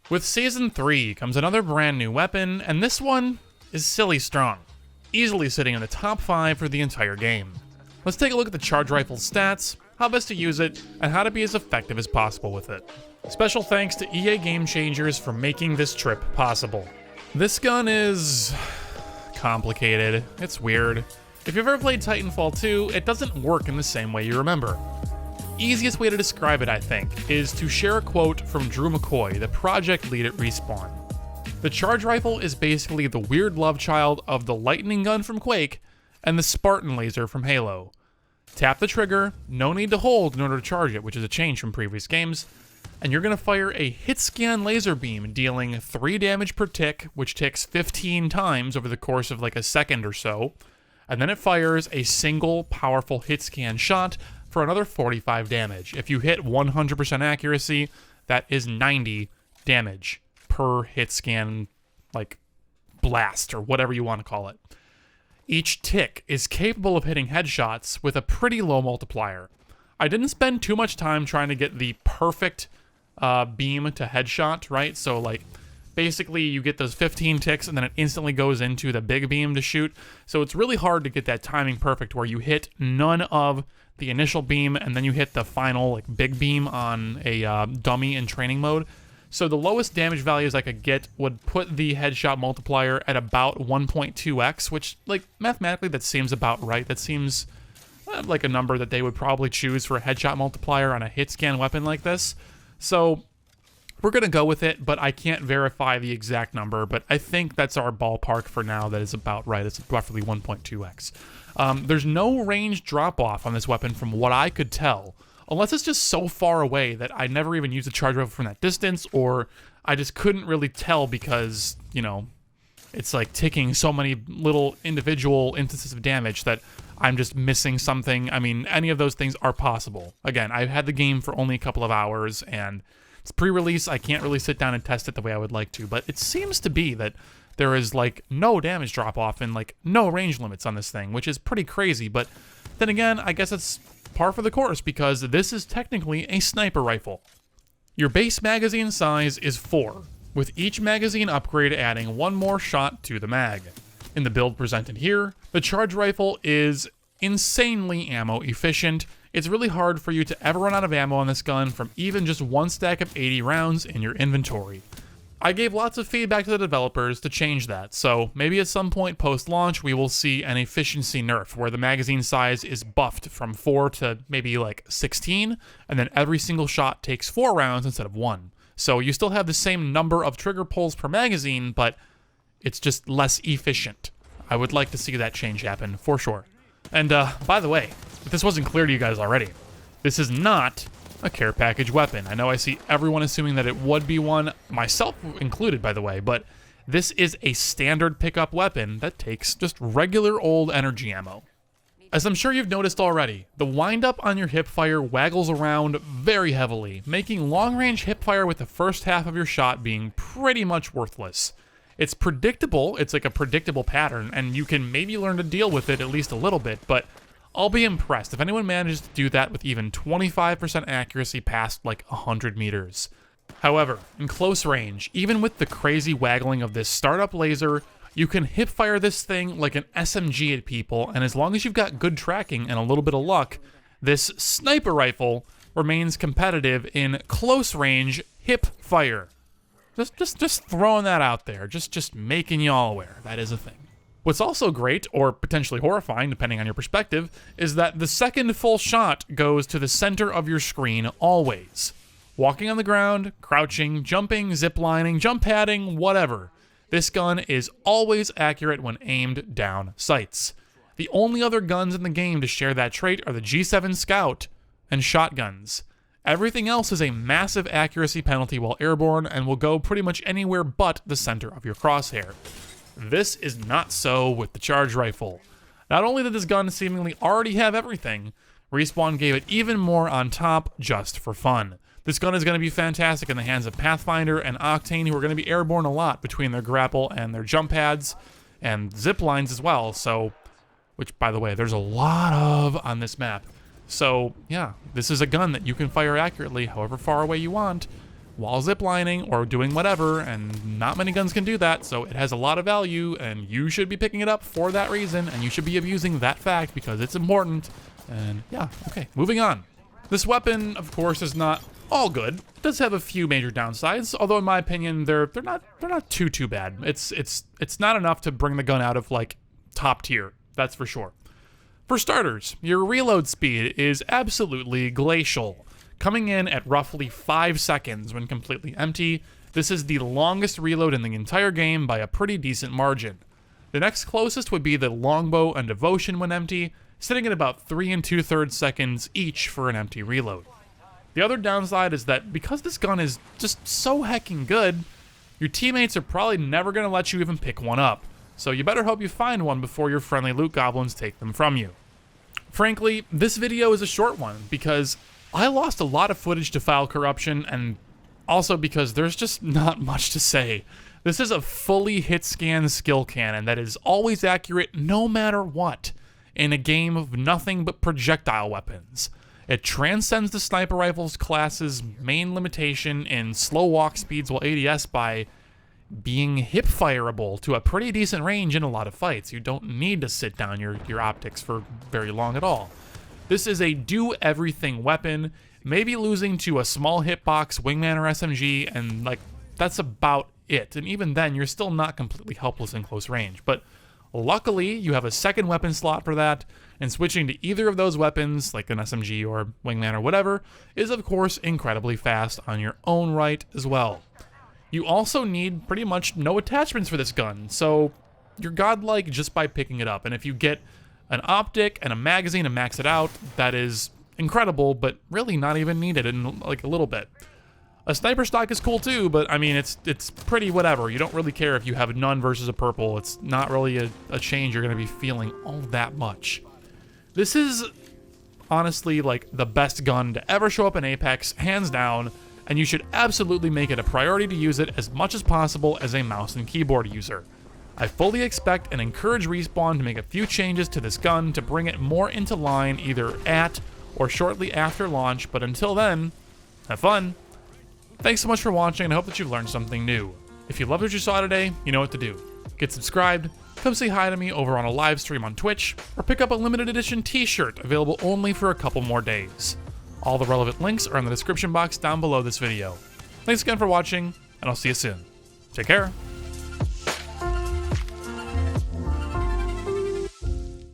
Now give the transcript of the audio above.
With Season 3 comes another brand new weapon, and this one is silly strong, easily sitting in the top 5 for the entire game. Let's take a look at the charge rifle's stats, how best to use it, and how to be as effective as possible with it. Special thanks to EA Game Changers for making this trip possible. This gun is complicated, it's weird. If you've ever played Titanfall 2, it doesn't work in the same way you remember. Easiest way to describe it, I think, is to share a quote from Drew McCoy, the project lead at Respawn. The charge rifle is basically the weird love child of the lightning gun from Quake and the Spartan laser from Halo. Tap the trigger, no need to hold in order to charge it, which is a change from previous games, and you're going to fire a hit scan laser beam dealing 3 damage per tick, which ticks 15 times over the course of like a second or so, and then it fires a single powerful hit scan shot for another 45 damage. If you hit 100% accuracy, that is 90 damage per hit scan, like, blast, or whatever you want to call it. Each tick is capable of hitting headshots with a pretty low multiplier. I didn't spend too much time trying to get the perfect beam to headshot, right? So, like, basically you get those 15 ticks and then it instantly goes into the big beam to shoot. So it's really hard to get that timing perfect where you hit none of the initial beam and then you hit the final like big beam on a dummy in training mode. So the lowest damage values I could get would put the headshot multiplier at about 1.2x, which, like, mathematically that seems about right. That seems like a number that they would probably choose for a headshot multiplier on a hit scan weapon like this. So we're going to go with it, but I can't verify the exact number, but I think that's our ballpark for now. That is about right. It's roughly 1.2x. There's no range drop-off on this weapon from what I could tell, unless it's just so far away that I never even used a charge rifle from that distance, or I just couldn't really tell because, you know, it's like ticking so many little individual instances of damage that I'm just missing something. I mean, any of those things are possible. Again, I've had the game for only a couple of hours, and it's pre-release. I can't really sit down and test it the way I would like to, but it seems to be that there is, like, no damage drop-off and, like, no range limits on this thing, which is pretty crazy. But then again, I guess it's par for the course because this is technically a sniper rifle. Your base magazine size is 4, with each magazine upgrade adding 1 more shot to the mag. In the build presented here, the charge rifle is insanely ammo efficient. It's really hard for you to ever run out of ammo on this gun from even just 1 stack of 80 rounds in your inventory. I gave lots of feedback to the developers to change that, so maybe at some point post-launch we will see an efficiency nerf where the magazine size is buffed from 4 to maybe like 16, and then every single shot takes 4 rounds instead of 1. So you still have the same number of trigger pulls per magazine, but it's just less efficient. I would like to see that change happen, for sure. And by the way, if this wasn't clear to you guys already, this is not a care package weapon. I know I see everyone assuming that it would be one, myself included, by the way, but this is a standard pickup weapon that takes just regular old energy ammo. As I'm sure you've noticed already, the windup on your hipfire waggles around very heavily, making long-range hipfire with the first half of your shot being pretty much worthless. It's predictable, it's like a predictable pattern, and you can maybe learn to deal with it at least a little bit, but I'll be impressed if anyone manages to do that with even 25% accuracy past like 100 meters. However, in close range, even with the crazy waggling of this startup laser, you can hipfire this thing like an SMG at people, and as long as you've got good tracking and a little bit of luck, this sniper rifle remains competitive in close range hipfire. Just throwing that out there, just making y'all aware, that is a thing. What's also great, or potentially horrifying, depending on your perspective, is that the second full shot goes to the center of your screen always. Walking on the ground, crouching, jumping, ziplining, jump padding, whatever. This gun is always accurate when aimed down sights. The only other guns in the game to share that trait are the G7 Scout and shotguns. Everything else is a massive accuracy penalty while airborne and will go pretty much anywhere but the center of your crosshair. This is not so with the charge rifle. Not only did this gun seemingly already have everything, Respawn gave it even more on top just for fun. This gun is going to be fantastic in the hands of Pathfinder and Octane, who are going to be airborne a lot between their grapple and their jump pads and zip lines as well, so, which, by the way, there's a lot of on this map. So, yeah, this is a gun that you can fire accurately however far away you want while ziplining or doing whatever, and not many guns can do that, so it has a lot of value, and you should be picking it up for that reason, and you should be abusing that fact because it's important. And yeah, okay, moving on. This weapon, of course, is not all good. It does have a few major downsides, although in my opinion, they're not too bad. It's not enough to bring the gun out of like top tier, that's for sure. For starters, your reload speed is absolutely glacial, coming in at roughly 5 seconds when completely empty. This is the longest reload in the entire game by a pretty decent margin. The next closest would be the longbow and devotion when empty, sitting at about 3 2/3 seconds each for an empty reload. The other downside is that because this gun is just so heckin' good, your teammates are probably never going to let you even pick one up, so you better hope you find one before your friendly loot goblins take them from you. Frankly, this video is a short one because I lost a lot of footage to file corruption, and also because there's just not much to say. This is a fully hit-scan skill cannon that is always accurate no matter what, in a game of nothing but projectile weapons. It transcends the sniper rifle's class's main limitation in slow walk speeds while ADS by being hip-fireable to a pretty decent range in a lot of fights. You don't need to sit down your optics for very long at all. This is a do-everything weapon, maybe losing to a small hitbox, wingman, or SMG, and like that's about it. And even then, you're still not completely helpless in close range. But luckily, you have a second weapon slot for that, and switching to either of those weapons, like an SMG or wingman or whatever, is of course incredibly fast on your own right as well. You also need pretty much no attachments for this gun, so you're godlike just by picking it up. And if you get an optic and a magazine to max it out, that is incredible, but really not even needed in like a little bit. A sniper stock is cool too, but I mean, it's pretty whatever. You don't really care if you have none versus a purple. It's not really a change you're going to be feeling all that much. This is honestly like the best gun to ever show up in Apex, hands down, and you should absolutely make it a priority to use it as much as possible as a mouse and keyboard user. I fully expect and encourage Respawn to make a few changes to this gun to bring it more into line either at or shortly after launch, but until then, have fun! Thanks so much for watching, and I hope that you've learned something new. If you loved what you saw today, you know what to do. Get subscribed, come say hi to me over on a live stream on Twitch, or pick up a limited edition t-shirt available only for a couple more days. All the relevant links are in the description box down below this video. Thanks again for watching, and I'll see you soon. Take care.